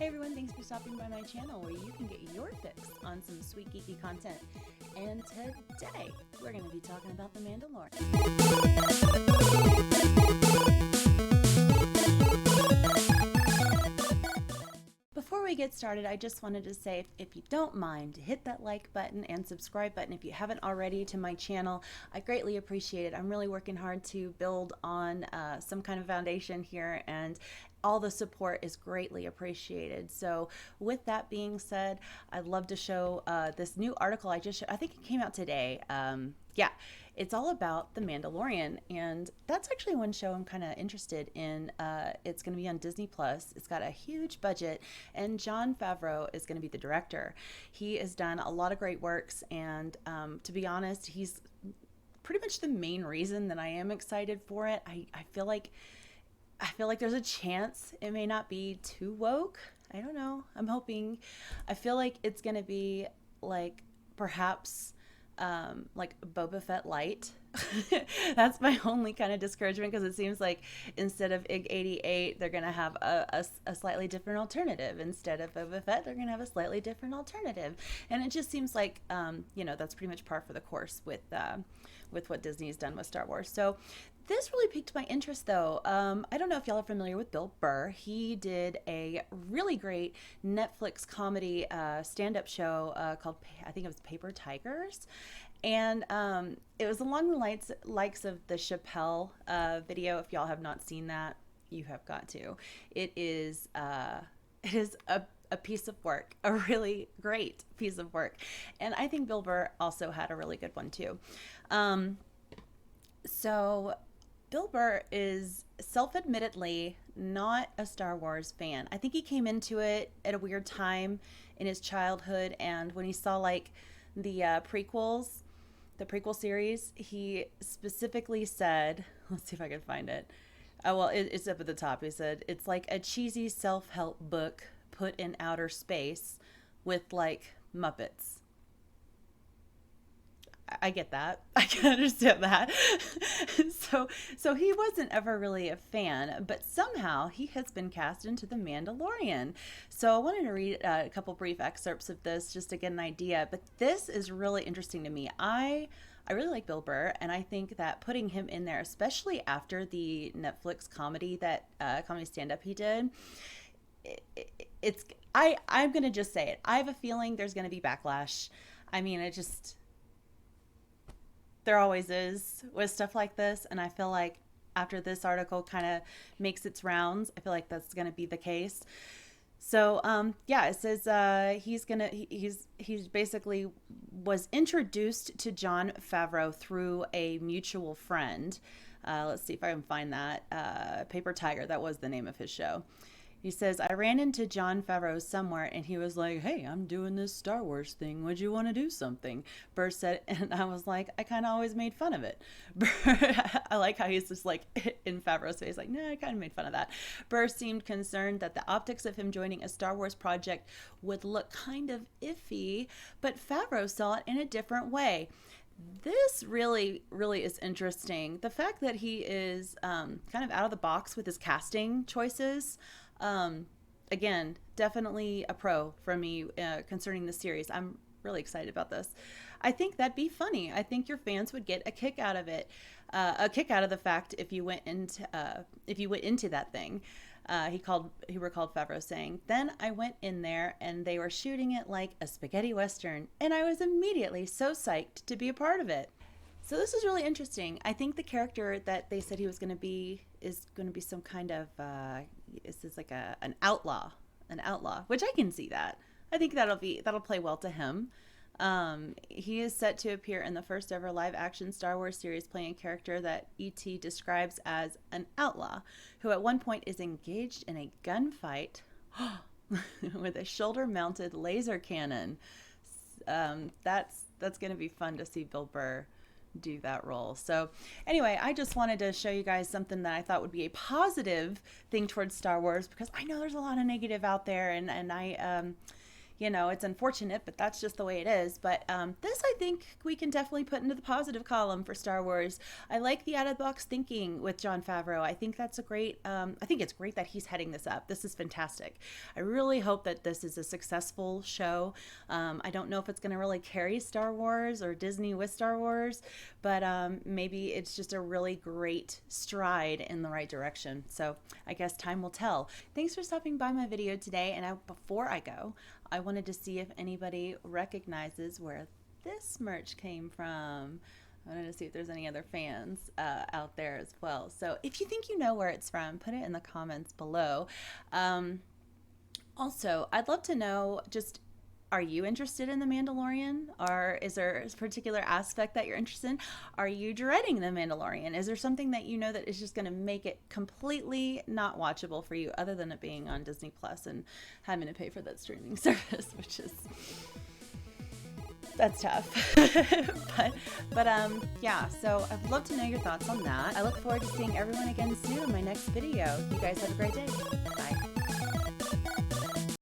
Hey everyone, thanks for stopping by my channel where you can get your fix on some sweet geeky content. And today, we're going to be talking about The Mandalorian. Before we get started, I just wanted to say, if you don't mind, hit that like button and subscribe button if you haven't already to my channel. I greatly appreciate it. I'm really working hard to build on some kind of foundation here, and all the support is greatly appreciated. So with that being said, I'd love to show this new article I think it came out today. Yeah, it's all about The Mandalorian, and that's actually one show I'm kind of interested in. It's going to be on Disney Plus. It's got a huge budget, and Jon Favreau is going to be the director. He has done a lot of great works, and to be honest, he's pretty much the main reason that I am excited for it. I feel like there's a chance it may not be too woke. I don't know. I'm hoping. I feel like it's going to be like perhaps like Boba Fett light. That's my only kind of discouragement, because it seems like instead of IG-88, they're going to have a slightly different alternative. Instead of Boba Fett, they're going to have a slightly different alternative. And it just seems like, that's pretty much par for the course with what Disney's done with Star Wars. So this really piqued my interest, though. I don't know if y'all are familiar with Bill Burr. He did a really great Netflix comedy stand-up show called, I think it was Paper Tigers. And it was along the likes of the Chappelle video. If y'all have not seen that, you have got to. It is a piece of work, a really great piece of work. And I think Bill Burr also had a really good one, too. So Bill Burr is self-admittedly not a Star Wars fan. I think he came into it at a weird time in his childhood, and when he saw like the prequel series, he specifically said, let's see if I can find it. Oh, well, it's up at the top. He said, it's like a cheesy self-help book put in outer space with like Muppets. I get that. I can understand that. So he wasn't ever really a fan, but somehow he has been cast into The Mandalorian. So I wanted to read a couple brief excerpts of this just to get an idea, but this is really interesting to me. I really like Bill Burr, and I think that putting him in there, especially after the Netflix comedy stand-up he did, I'm going to just say it. I have a feeling there's going to be backlash. I mean, there always is with stuff like this, and I feel like after this article kind of makes its rounds, I feel like that's going to be the case. So it says he's basically was introduced to Jon Favreau through a mutual friend. Let's see if I can find that. Paper Tiger, that was the name of his show. He says, I ran into Jon Favreau somewhere, and he was like, hey, I'm doing this Star Wars thing. Would you want to do something? Burr said, and I was like, I kind of always made fun of it. Burr, I like how he's just like in Favreau's face, like, no, I kind of made fun of that. Burr seemed concerned that the optics of him joining a Star Wars project would look kind of iffy, but Favreau saw it in a different way. This really, really is interesting. The fact that he is kind of out of the box with his casting choices. Again, definitely a pro from me concerning the series. I'm really excited about this. I think that'd be funny. I think your fans would get a kick out of it, a kick out of the fact if you went into that thing. He recalled Favreau saying, then I went in there and they were shooting it like a spaghetti western, and I was immediately so psyched to be a part of it. So this is really interesting. I think the character that they said he was going to be is going to be some kind of this is like an outlaw, which I can see that. I think that'll play well to him. He is set to appear in the first ever live action Star Wars series, playing a character that E.T. describes as an outlaw who at one point is engaged in a gunfight with a shoulder mounted laser cannon. That's going to be fun to see Bill Burr do that role. So anyway, I just wanted to show you guys something that I thought would be a positive thing towards Star Wars, because I know there's a lot of negative out there, and I you know, it's unfortunate, but that's just the way it is. But this, I think, we can definitely put into the positive column for Star Wars. I like the out of the box thinking with Jon Favreau. I think that's a great, I think it's great that he's heading this up. This is fantastic. I really hope that this is a successful show. I don't know if it's going to really carry Star Wars or Disney with Star Wars, but maybe it's just a really great stride in the right direction. So I guess time will tell. Thanks for stopping by my video today. And before I go, I wanted to see if anybody recognizes where this merch came from. I wanted to see if there's any other fans out there as well. So if you think you know where it's from, put it in the comments below. Also, I'd love to know, just, are you interested in The Mandalorian? Or is there a particular aspect that you're interested in? Are you dreading The Mandalorian? Is there something that you know that is just going to make it completely not watchable for you, other than it being on Disney Plus and having to pay for that streaming service, which is... that's tough. but yeah, so I'd love to know your thoughts on that. I look forward to seeing everyone again soon in my next video. You guys have a great day. Bye.